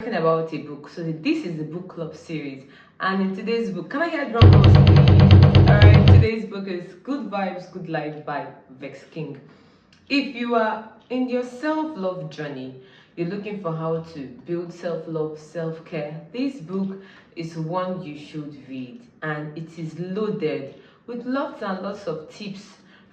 Talking about a book. So this is the book club series, and in today's book, can I hear drum rolls, please? All right, today's book is Good Vibes, Good Life by Vex King. If you are in your self-love journey, you're looking for how to build self-love, self-care, this book is one you should read, and it is loaded with lots and lots of tips,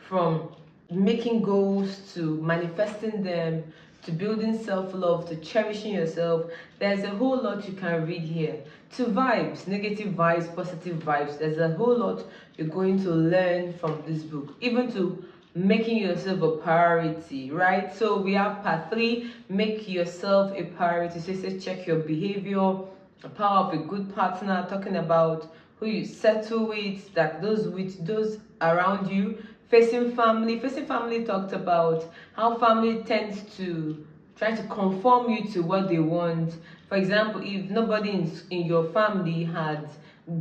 from making goals to manifesting them to building self-love to cherishing yourself. There's a whole lot you can read here. To vibes, negative vibes, positive vibes, there's a whole lot you're going to learn from this book, even to making yourself a priority, right? So we have part 3, make yourself a priority. So it says check your behavior, the power of a good partner, talking about who you settle with, that those with those around you. Facing family talked about how family tends to try to conform you to what they want. For example, if nobody in your family had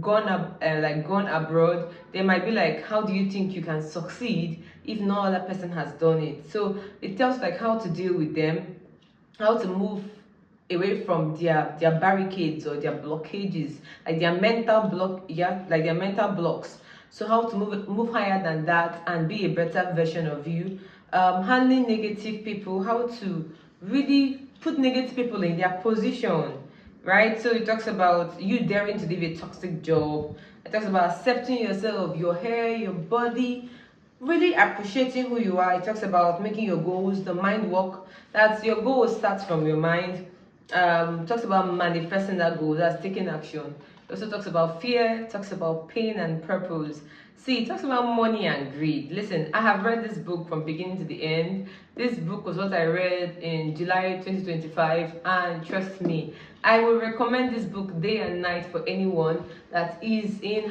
gone gone abroad, they might be like, how do you think you can succeed if no other person has done it? So it tells like how to deal with them, how to move away from their barricades or their blockages, like their mental block, like their mental blocks. So how to move higher than that and be a better version of you. Handling negative people, how to really put negative people in their position, right? So it talks about you daring to leave a toxic job. It talks about accepting yourself, your hair, your body, really appreciating who you are. It talks about making your goals, the mind work. That's your goal starts from your mind. Talks about manifesting that goal, that's taking action. It also talks about fear, talks about pain and purpose. See, it talks about money and greed. Listen, I have read this book from beginning to the end. This book was what I read in July 2025, and trust me, I will recommend this book day and night for anyone that is in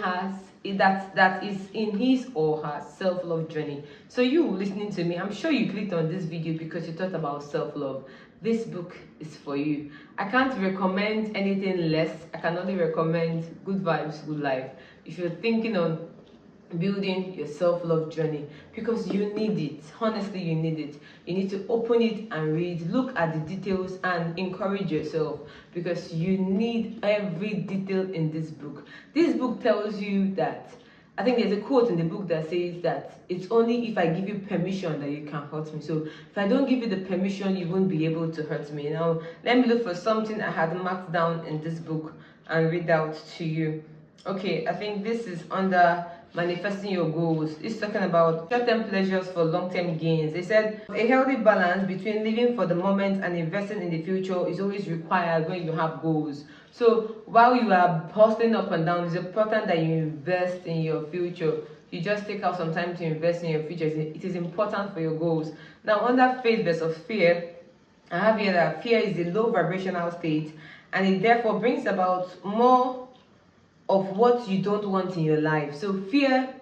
his or her self-love journey. So you listening to me, I'm sure you clicked on this video because you thought about self-love. This book is for you. I can't recommend anything less. I can only recommend Good Vibes, Good Life if you're thinking on building your self-love journey, because you need it. Honestly, you need it. You need to open it and read, look at the details and encourage yourself, because you need every detail in this book. This book tells you that, I think there's a quote in the book that says that it's only if I give you permission that you can hurt me. So if I don't give you the permission, you won't be able to hurt me. Now let me look for something I had marked down in this book and read out to you. Okay, I think this is under manifesting your goals. It's talking about short-term pleasures for long-term gains. They said a healthy balance between living for the moment and investing in the future is always required when you have goals. So while you are hustling up and down, it's important that you invest in your future. You just take out some time to invest in your future. It is important for your goals. Now, under faith versus fear, I have here that fear is a low vibrational state, and it therefore brings about more of what you don't want in your life. So fear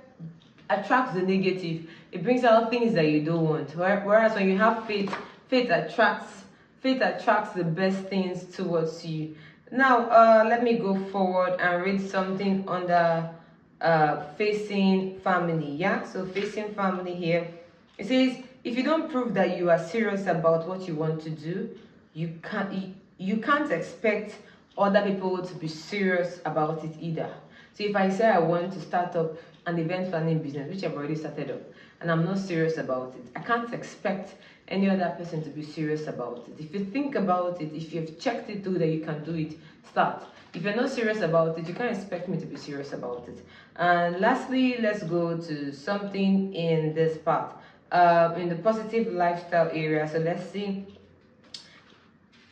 attracts the negative. It brings out things that you don't want. Whereas when you have faith, faith attracts the best things towards you. Now, let me go forward and read something under facing family. Yeah, so facing family here. It says, if you don't prove that you are serious about what you want to do, you can't expect other people to be serious about it either. So if I say I want to start up an event planning business, which I've already started up, and I'm not serious about it, I can't expect any other person to be serious about it. If you think about it, if you've checked it through that you can do it, start. If you're not serious about it, you can't expect me to be serious about it. And lastly, let's go to something in this part, in the positive lifestyle area. So let's see.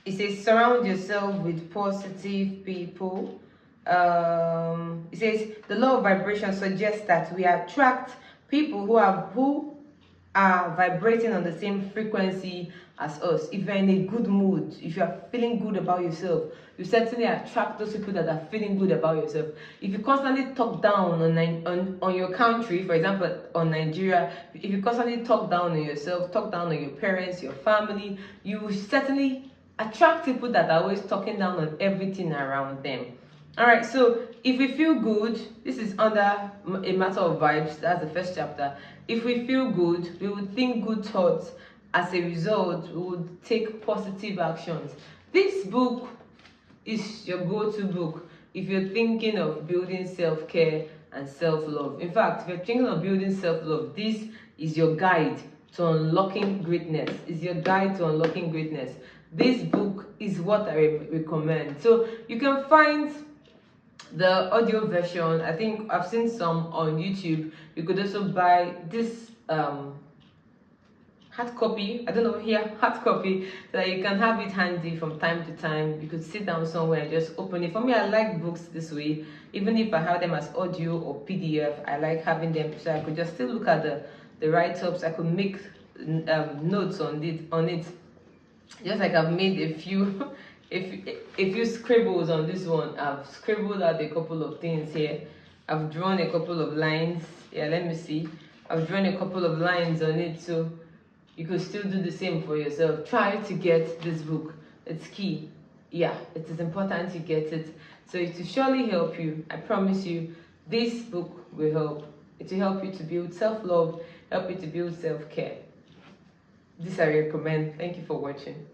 It says surround yourself with positive people. It says the law of vibration suggests that we attract people who are vibrating on the same frequency as us. If you're in a good mood, if you're feeling good about yourself, you certainly attract those people that are feeling good about yourself. If you constantly talk down on your country, for example, on Nigeria, if you constantly talk down on yourself, talk down on your parents, your family, you certainly attract people that are always talking down on everything around them. All right, so if we feel good, this is under a matter of vibes. That's the first chapter. If we feel good, we would think good thoughts. As a result, we would take positive actions. This book is your go-to book if you're thinking of building self-care and self-love. In fact, if you're thinking of building self-love, this is your guide to unlocking greatness. Is your guide to unlocking greatness. This book is what I recommend. So you can find the audio version. I think I've seen some on YouTube. You could also buy this hard copy, I don't know, here, hard copy, so that you can have it handy from time to time. You could sit down somewhere and just open it. For me, I like books this way. Even if I have them as audio or PDF, I like having them so I could just still look at the write-ups. I could make notes on it, just like I've made a few a few scribbles on this one. I've scribbled out a couple of things here. I've drawn a couple of lines. Yeah, let me see. I've drawn a couple of lines on it, so you could still do the same for yourself. Try to get this book. It's key. Yeah, it is important to get it. So it will surely help you. I promise you, this book will help. It will help you to build self-love, help you to build self-care. This I recommend. Thank you for watching.